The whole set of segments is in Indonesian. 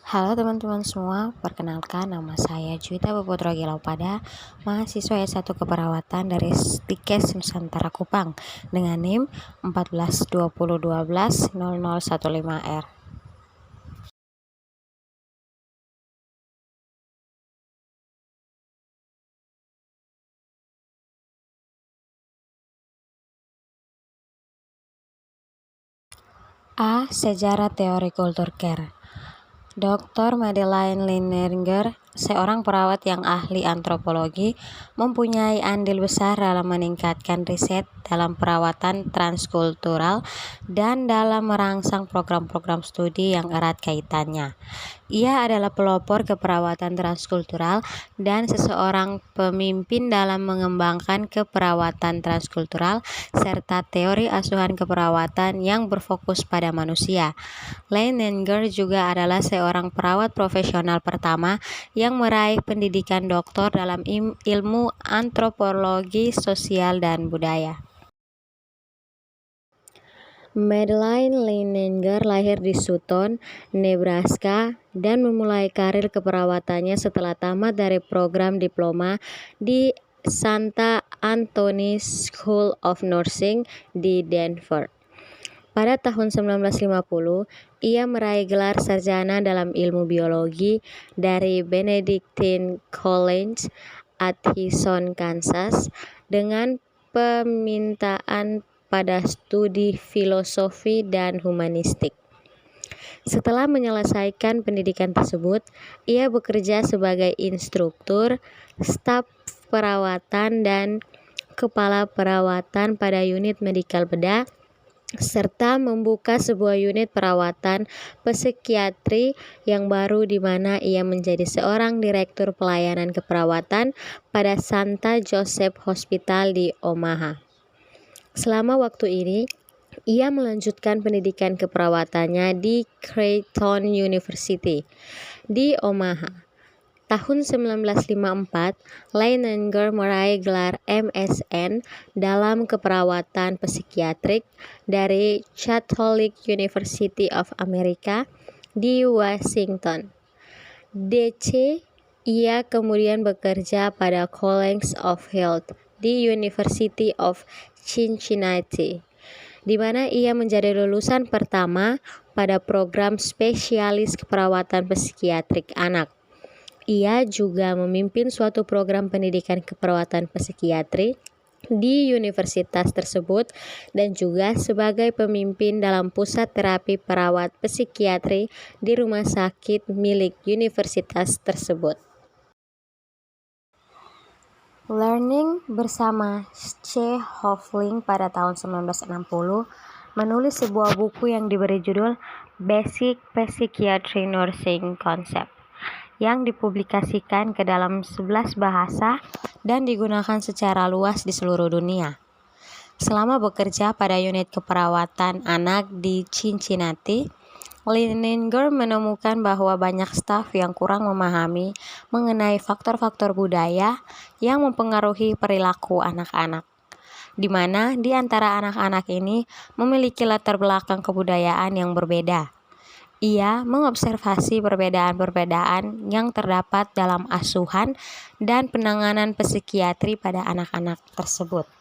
Halo teman-teman semua, perkenalkan nama saya Juwita Puputro Gilaupada, mahasiswa S1 Keperawatan dari Stikes Nusantara Kupang dengan NIM 1420120015R. A. Sejarah teori kultur care. Dr. Madeleine Linenger, seorang perawat yang ahli antropologi, mempunyai andil besar dalam meningkatkan riset dalam perawatan transkultural dan dalam merangsang program-program studi yang erat kaitannya. Ia adalah pelopor keperawatan transkultural dan seseorang pemimpin dalam mengembangkan keperawatan transkultural serta teori asuhan keperawatan yang berfokus pada manusia. Linenger juga adalah seorang perawat profesional pertama yang meraih pendidikan doktor dalam ilmu antropologi sosial dan budaya. Madeleine Linenger lahir di Sutton, Nebraska, dan memulai karir keperawatannya setelah tamat dari program diploma di Santa Anthony School of Nursing di Denver. Pada tahun 1950, ia meraih gelar sarjana dalam ilmu biologi dari Benedictine College, Atchison, Kansas, dengan pemintaan pada studi filosofi dan humanistik. Setelah menyelesaikan pendidikan tersebut, ia bekerja sebagai instruktur, staf perawatan, dan kepala perawatan pada unit medikal bedah, serta membuka sebuah unit perawatan psikiatri yang baru di mana ia menjadi seorang direktur pelayanan keperawatan pada Santa Joseph Hospital di Omaha. Selama waktu ini, ia melanjutkan pendidikan keperawatannya di Creighton University di Omaha. Tahun 1954, Linenger meraih gelar MSN dalam keperawatan psikiatrik dari Catholic University of America di Washington, D.C. Ia kemudian bekerja pada College of Health di University of Cincinnati, di mana ia menjadi lulusan pertama pada program spesialis keperawatan psikiatrik anak. Ia juga memimpin suatu program pendidikan keperawatan psikiatri di universitas tersebut dan juga sebagai pemimpin dalam pusat terapi perawat psikiatri di rumah sakit milik universitas tersebut. Learning bersama C. Hofling pada tahun 1960 menulis sebuah buku yang diberi judul Basic Psychiatry Nursing Concept yang dipublikasikan ke dalam 11 bahasa dan digunakan secara luas di seluruh dunia. Selama bekerja pada unit keperawatan anak di Cincinnati, Linenger menemukan bahwa banyak staf yang kurang memahami mengenai faktor-faktor budaya yang mempengaruhi perilaku anak-anak, di mana di antara anak-anak ini memiliki latar belakang kebudayaan yang berbeda. Ia mengobservasi perbedaan-perbedaan yang terdapat dalam asuhan dan penanganan psikiatri pada anak-anak tersebut.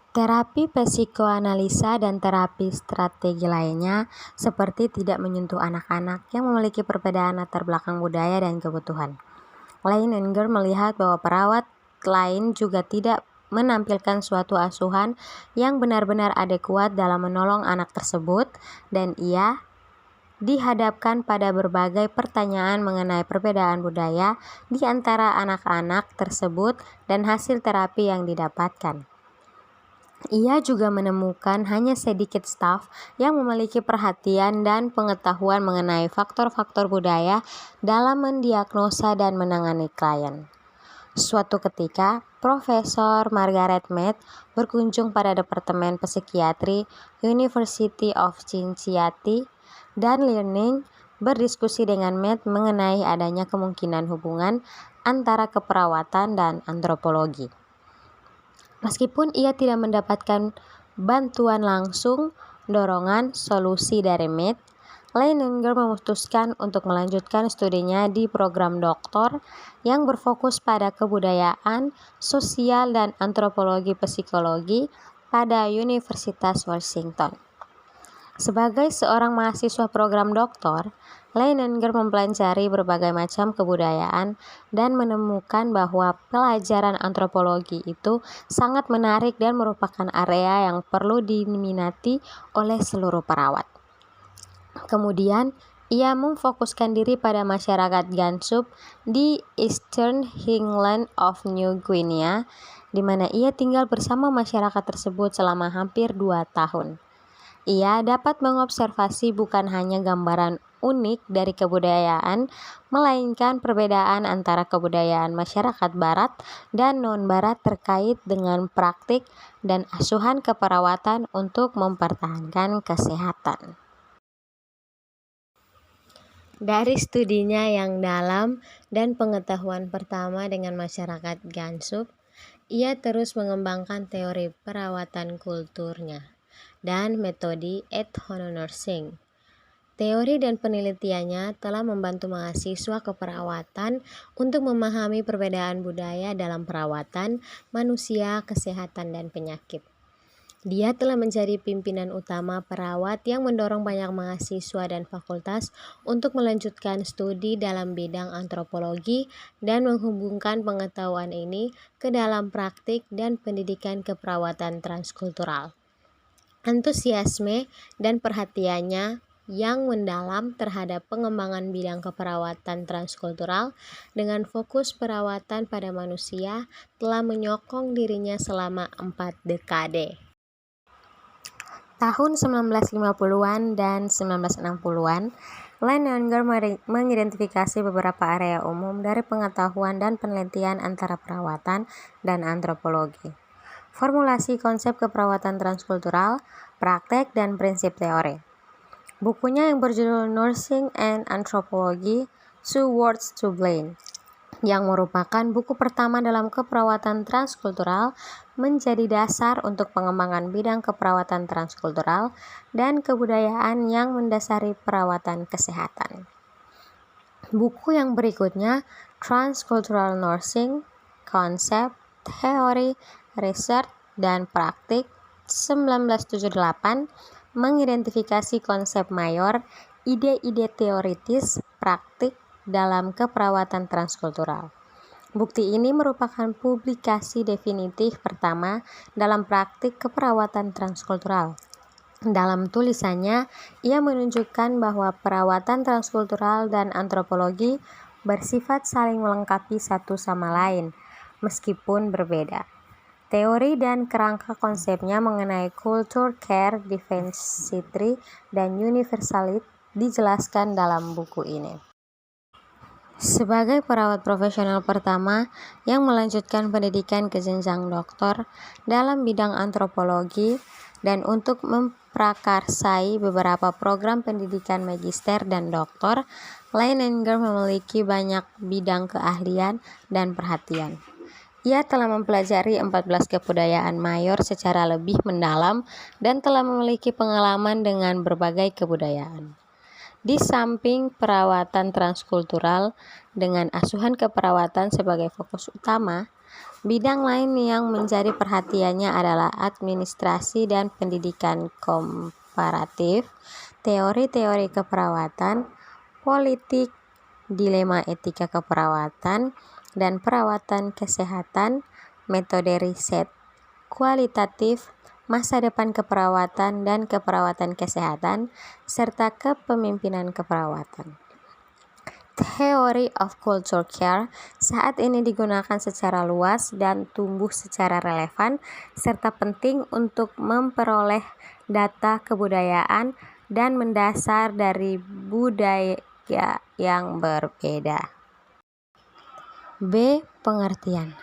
Terapi psikoanalisa dan terapi strategi lainnya seperti tidak menyentuh anak-anak yang memiliki perbedaan latar belakang budaya dan kebutuhan. Linenger melihat bahwa perawat lain juga tidak menampilkan suatu asuhan yang benar-benar adekuat dalam menolong anak tersebut, dan ia dihadapkan pada berbagai pertanyaan mengenai perbedaan budaya di antara anak-anak tersebut dan hasil terapi yang didapatkan. Ia juga menemukan hanya sedikit staf yang memiliki perhatian dan pengetahuan mengenai faktor-faktor budaya dalam mendiagnosa dan menangani klien. Suatu ketika, Profesor Margaret Mead berkunjung pada Departemen Psikiatri University of Cincinnati dan Linenger berdiskusi dengan Mead mengenai adanya kemungkinan hubungan antara keperawatan dan antropologi. Meskipun ia tidak mendapatkan bantuan langsung, dorongan solusi dari Mead, Leininger memutuskan untuk melanjutkan studinya di program doktor yang berfokus pada kebudayaan, sosial, dan antropologi psikologi pada Universitas Washington. Sebagai seorang mahasiswa program doktor, Leininger mempelajari berbagai macam kebudayaan dan menemukan bahwa pelajaran antropologi itu sangat menarik dan merupakan area yang perlu diminati oleh seluruh perawat. Kemudian, ia memfokuskan diri pada masyarakat Gansup di Eastern Highlands of New Guinea, di mana ia tinggal bersama masyarakat tersebut selama hampir 2 tahun. Ia dapat mengobservasi bukan hanya gambaran unik dari kebudayaan, melainkan perbedaan antara kebudayaan masyarakat barat dan non-barat terkait dengan praktik dan asuhan keperawatan untuk mempertahankan kesehatan. Dari studinya yang dalam dan pengetahuan pertama dengan masyarakat Gansup, ia terus mengembangkan teori perawatan kulturnya dan metode ethnonursing. Teori dan penelitiannya telah membantu mahasiswa keperawatan untuk memahami perbedaan budaya dalam perawatan manusia, kesehatan, dan penyakit. Dia telah menjadi pimpinan utama perawat yang mendorong banyak mahasiswa dan fakultas untuk melanjutkan studi dalam bidang antropologi dan menghubungkan pengetahuan ini ke dalam praktik dan pendidikan keperawatan transkultural. Antusiasme dan perhatiannya yang mendalam terhadap pengembangan bidang keperawatan transkultural dengan fokus perawatan pada manusia telah menyokong dirinya selama 4 dekade. Tahun 1950-an dan 1960-an, Leininger mengidentifikasi beberapa area umum dari pengetahuan dan penelitian antara perawatan dan antropologi. Formulasi konsep keperawatan transkultural, praktek, dan prinsip teori. Bukunya yang berjudul Nursing and Anthropology, Two Worlds to Blend, yang merupakan buku pertama dalam keperawatan transkultural, menjadi dasar untuk pengembangan bidang keperawatan transkultural dan kebudayaan yang mendasari perawatan kesehatan. Buku yang berikutnya, Transcultural Nursing, Konsep, Teori, Research, dan Praktik, 1978, mengidentifikasi konsep mayor, ide-ide teoritis, praktik dalam keperawatan transkultural. Bukti ini merupakan publikasi definitif pertama dalam praktik keperawatan transkultural. Dalam tulisannya, ia menunjukkan bahwa perawatan transkultural dan antropologi bersifat saling melengkapi satu sama lain, meskipun berbeda. Teori dan kerangka konsepnya mengenai culture, care, diversity, dan universality dijelaskan dalam buku ini. Sebagai perawat profesional pertama yang melanjutkan pendidikan ke jenjang doktor dalam bidang antropologi dan untuk memprakarsai beberapa program pendidikan magister dan doktor, Leininger memiliki banyak bidang keahlian dan perhatian. Ia telah mempelajari 14 kebudayaan mayor secara lebih mendalam dan telah memiliki pengalaman dengan berbagai kebudayaan. Di samping perawatan transkultural dengan asuhan keperawatan sebagai fokus utama, bidang lain yang menjadi perhatiannya adalah administrasi dan pendidikan komparatif, teori-teori keperawatan, politik, dilema etika keperawatan, dan perawatan kesehatan, metode riset kualitatif, masa depan keperawatan dan keperawatan kesehatan, serta kepemimpinan keperawatan. Theory of Culture Care saat ini digunakan secara luas dan tumbuh secara relevan, serta penting untuk memperoleh data kebudayaan dan mendasar dari budaya yang berbeda. B. Pengertian.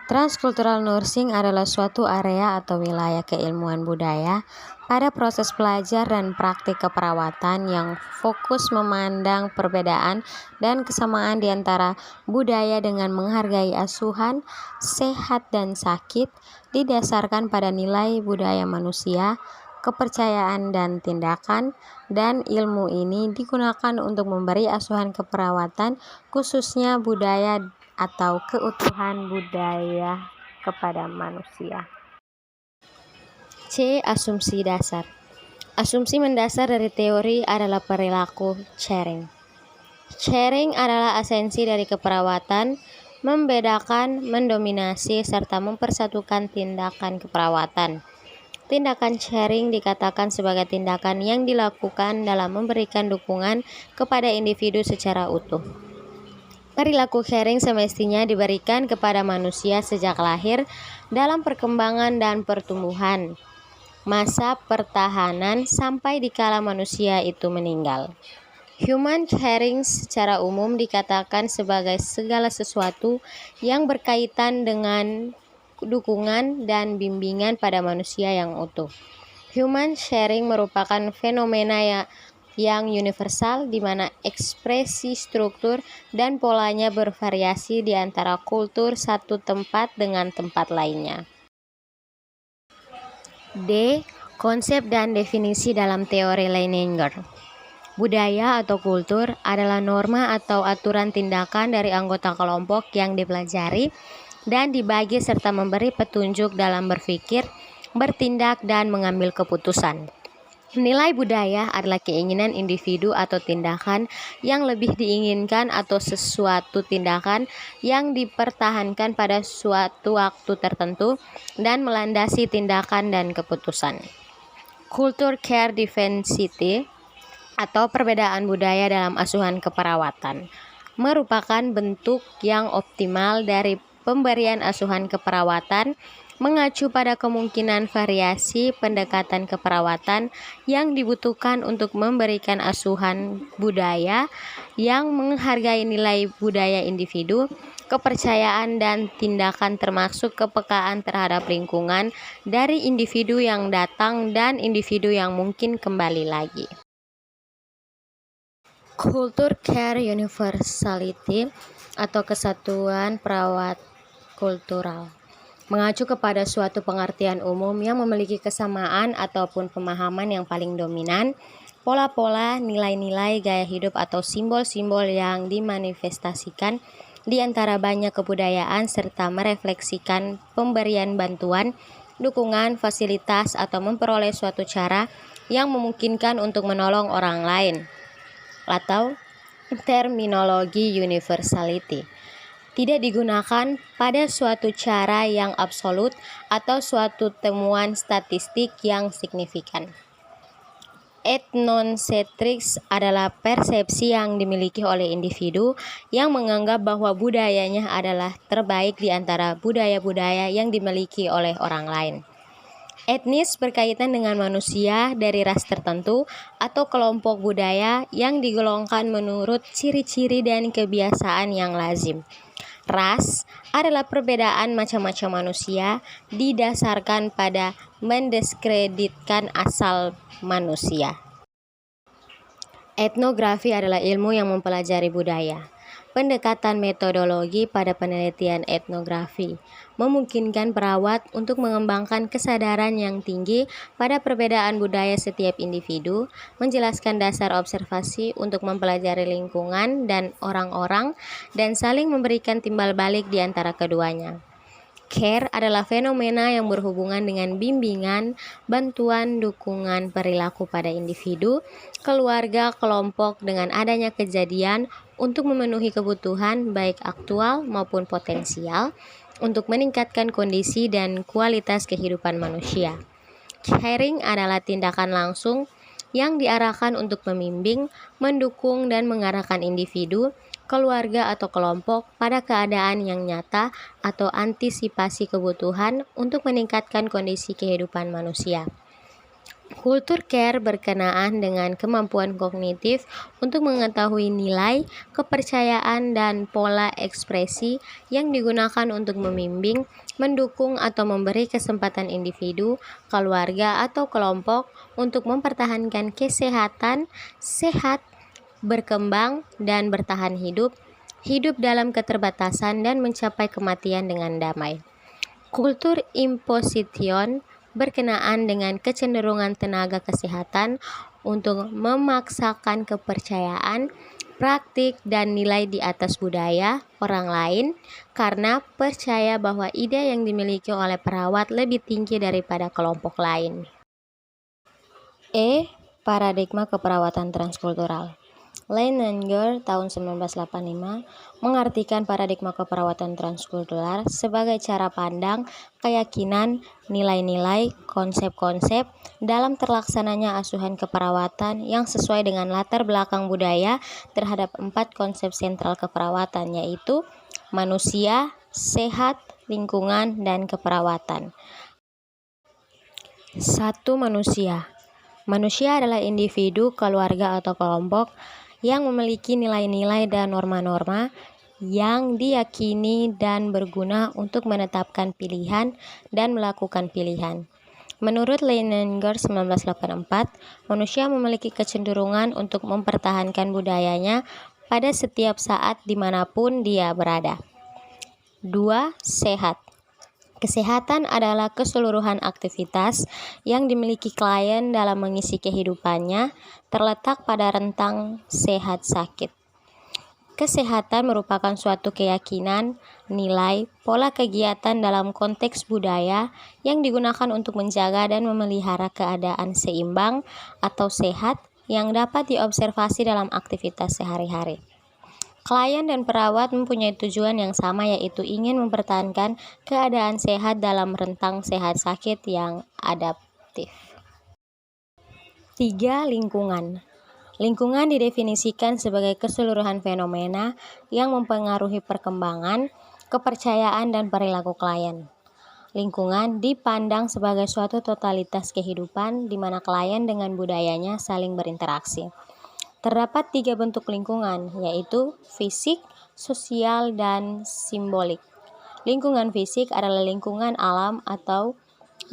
Transcultural nursing adalah suatu area atau wilayah keilmuan budaya pada proses belajar dan praktik keperawatan yang fokus memandang perbedaan dan kesamaan di antara budaya dengan menghargai asuhan, sehat dan sakit, didasarkan pada nilai budaya manusia, kepercayaan dan tindakan, dan ilmu ini digunakan untuk memberi asuhan keperawatan, khususnya budaya atau keutuhan budaya kepada manusia. C. Asumsi dasar. Asumsi mendasar dari teori adalah perilaku sharing. Sharing adalah esensi dari keperawatan, membedakan, mendominasi, serta mempersatukan tindakan keperawatan. Tindakan sharing dikatakan sebagai tindakan yang dilakukan dalam memberikan dukungan kepada individu secara utuh. Perilaku sharing semestinya diberikan kepada manusia sejak lahir dalam perkembangan dan pertumbuhan, masa pertahanan sampai dikala manusia itu meninggal. Human sharing secara umum dikatakan sebagai segala sesuatu yang berkaitan dengan dukungan dan bimbingan pada manusia yang utuh. Human sharing merupakan fenomena yang universal di mana ekspresi, struktur, dan polanya bervariasi di antara kultur satu tempat dengan tempat lainnya. D. Konsep dan definisi dalam teori Leininger. Budaya atau kultur adalah norma atau aturan tindakan dari anggota kelompok yang dipelajari dan dibagi serta memberi petunjuk dalam berpikir, bertindak, dan mengambil keputusan. Nilai budaya adalah keinginan individu atau tindakan yang lebih diinginkan atau sesuatu tindakan yang dipertahankan pada suatu waktu tertentu dan melandasi tindakan dan keputusan. Culture care diversity atau perbedaan budaya dalam asuhan keperawatan merupakan bentuk yang optimal dari pemberian asuhan keperawatan, mengacu pada kemungkinan variasi pendekatan keperawatan yang dibutuhkan untuk memberikan asuhan budaya yang menghargai nilai budaya individu, kepercayaan dan tindakan termasuk kepekaan terhadap lingkungan dari individu yang datang dan individu yang mungkin kembali lagi. Culture care universality atau kesatuan perawat kultural mengacu kepada suatu pengertian umum yang memiliki kesamaan ataupun pemahaman yang paling dominan, pola-pola, nilai-nilai, gaya hidup atau simbol-simbol yang dimanifestasikan di antara banyak kebudayaan serta merefleksikan pemberian bantuan, dukungan, fasilitas atau memperoleh suatu cara yang memungkinkan untuk menolong orang lain, atau terminologi universality tidak digunakan pada suatu cara yang absolut atau suatu temuan statistik yang signifikan. Etnocentrics adalah persepsi yang dimiliki oleh individu yang menganggap bahwa budayanya adalah terbaik di antara budaya-budaya yang dimiliki oleh orang lain. Etnis berkaitan dengan manusia dari ras tertentu atau kelompok budaya yang digolongkan menurut ciri-ciri dan kebiasaan yang lazim. Ras adalah perbedaan macam-macam manusia didasarkan pada mendiskreditkan asal manusia. Etnografi adalah ilmu yang mempelajari budaya. Pendekatan metodologi pada penelitian etnografi memungkinkan perawat untuk mengembangkan kesadaran yang tinggi pada perbedaan budaya setiap individu, menjelaskan dasar observasi untuk mempelajari lingkungan dan orang-orang, dan saling memberikan timbal balik di antara keduanya. Care adalah fenomena yang berhubungan dengan bimbingan, bantuan, dukungan perilaku pada individu, keluarga, kelompok dengan adanya kejadian untuk memenuhi kebutuhan baik aktual maupun potensial untuk meningkatkan kondisi dan kualitas kehidupan manusia. Caring adalah tindakan langsung yang diarahkan untuk membimbing, mendukung, dan mengarahkan individu, keluarga atau kelompok pada keadaan yang nyata atau antisipasi kebutuhan untuk meningkatkan kondisi kehidupan manusia. Culture care berkenaan dengan kemampuan kognitif untuk mengetahui nilai, kepercayaan, dan pola ekspresi yang digunakan untuk membimbing, mendukung, atau memberi kesempatan individu, keluarga, atau kelompok untuk mempertahankan kesehatan, sehat, berkembang, dan bertahan hidup dalam keterbatasan dan mencapai kematian dengan damai. Kultur imposition berkenaan dengan kecenderungan tenaga kesehatan untuk memaksakan kepercayaan, praktik, dan nilai di atas budaya orang lain karena percaya bahwa ide yang dimiliki oleh perawat lebih tinggi daripada kelompok lain. Paradigma keperawatan transkultural. Leininger tahun 1985 mengartikan paradigma keperawatan transkultural sebagai cara pandang, keyakinan, nilai-nilai, konsep-konsep dalam terlaksananya asuhan keperawatan yang sesuai dengan latar belakang budaya terhadap 4 konsep sentral keperawatan, yaitu manusia, sehat, lingkungan, dan keperawatan. 1. Manusia. Manusia adalah individu, keluarga, atau kelompok yang memiliki nilai-nilai dan norma-norma yang diyakini dan berguna untuk menetapkan pilihan dan melakukan pilihan. Menurut Leininger 1984, manusia memiliki kecenderungan untuk mempertahankan budayanya pada setiap saat dimanapun dia berada. 2. Sehat. Kesehatan adalah keseluruhan aktivitas yang dimiliki klien dalam mengisi kehidupannya, terletak pada rentang sehat-sakit. Kesehatan merupakan suatu keyakinan, nilai, pola kegiatan dalam konteks budaya yang digunakan untuk menjaga dan memelihara keadaan seimbang atau sehat yang dapat diobservasi dalam aktivitas sehari-hari. Klien dan perawat mempunyai tujuan yang sama, yaitu ingin mempertahankan keadaan sehat dalam rentang sehat-sakit yang adaptif. 3. Lingkungan. Lingkungan didefinisikan sebagai keseluruhan fenomena yang mempengaruhi perkembangan, kepercayaan, dan perilaku klien. Lingkungan dipandang sebagai suatu totalitas kehidupan di mana klien dengan budayanya saling berinteraksi. Terdapat 3 bentuk lingkungan, yaitu fisik, sosial, dan simbolik. Lingkungan fisik adalah lingkungan alam atau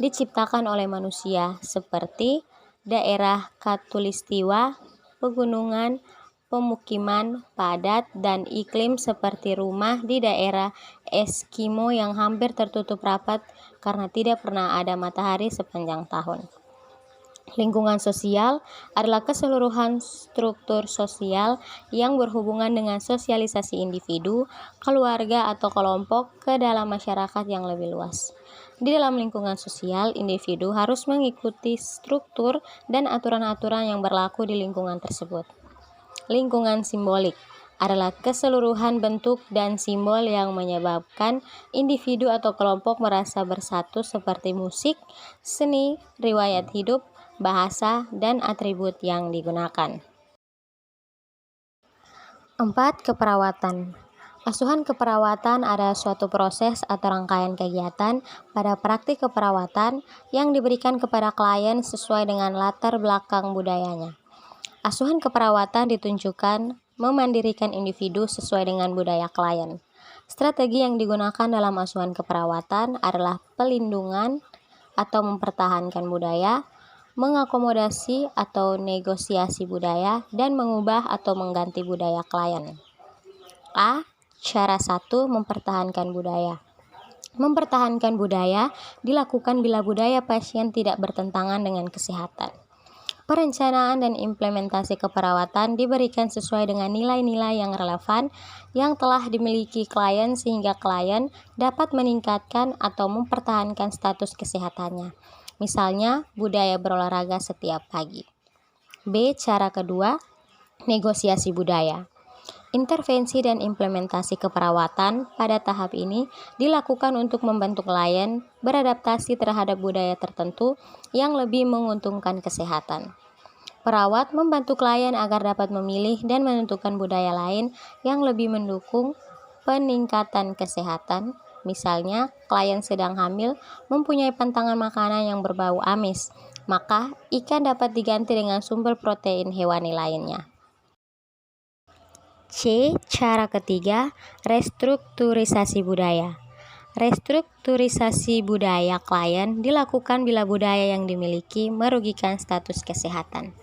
diciptakan oleh manusia, seperti daerah khatulistiwa, pegunungan, pemukiman padat, dan iklim seperti rumah di daerah Eskimo yang hampir tertutup rapat karena tidak pernah ada matahari sepanjang tahun. Lingkungan sosial adalah keseluruhan struktur sosial yang berhubungan dengan sosialisasi individu, keluarga, atau kelompok ke dalam masyarakat yang lebih luas. Di dalam lingkungan sosial, individu harus mengikuti struktur dan aturan-aturan yang berlaku di lingkungan tersebut. Lingkungan simbolik adalah keseluruhan bentuk dan simbol yang menyebabkan individu atau kelompok merasa bersatu, seperti musik, seni, riwayat hidup, bahasa, dan atribut yang digunakan. 4. Keperawatan. Asuhan keperawatan adalah suatu proses atau rangkaian kegiatan pada praktik keperawatan yang diberikan kepada klien sesuai dengan latar belakang budayanya. Asuhan keperawatan ditunjukkan memandirikan individu sesuai dengan budaya klien. Strategi yang digunakan dalam asuhan keperawatan adalah pelindungan atau mempertahankan budaya, mengakomodasi atau negosiasi budaya, dan mengubah atau mengganti budaya klien. Cara 1. Mempertahankan budaya. Mempertahankan budaya dilakukan bila budaya pasien tidak bertentangan dengan kesehatan. Perencanaan dan implementasi keperawatan diberikan sesuai dengan nilai-nilai yang relevan yang telah dimiliki klien sehingga klien dapat meningkatkan atau mempertahankan status kesehatannya. Misalnya, budaya berolahraga setiap pagi. Cara kedua, negosiasi budaya. Intervensi dan implementasi keperawatan pada tahap ini dilakukan untuk membantu klien beradaptasi terhadap budaya tertentu yang lebih menguntungkan kesehatan. Perawat membantu klien agar dapat memilih dan menentukan budaya lain yang lebih mendukung peningkatan kesehatan. Misalnya, klien sedang hamil mempunyai pantangan makanan yang berbau amis, maka ikan dapat diganti dengan sumber protein hewani lainnya. Cara ketiga, restrukturisasi budaya. Restrukturisasi budaya klien dilakukan bila budaya yang dimiliki merugikan status kesehatan.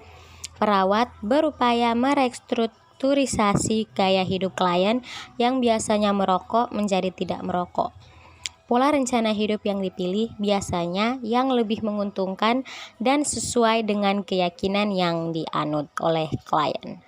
Perawat berupaya merestrukturisasi gaya hidup klien yang biasanya merokok menjadi tidak merokok. Pola rencana hidup yang dipilih biasanya yang lebih menguntungkan dan sesuai dengan keyakinan yang dianut oleh klien.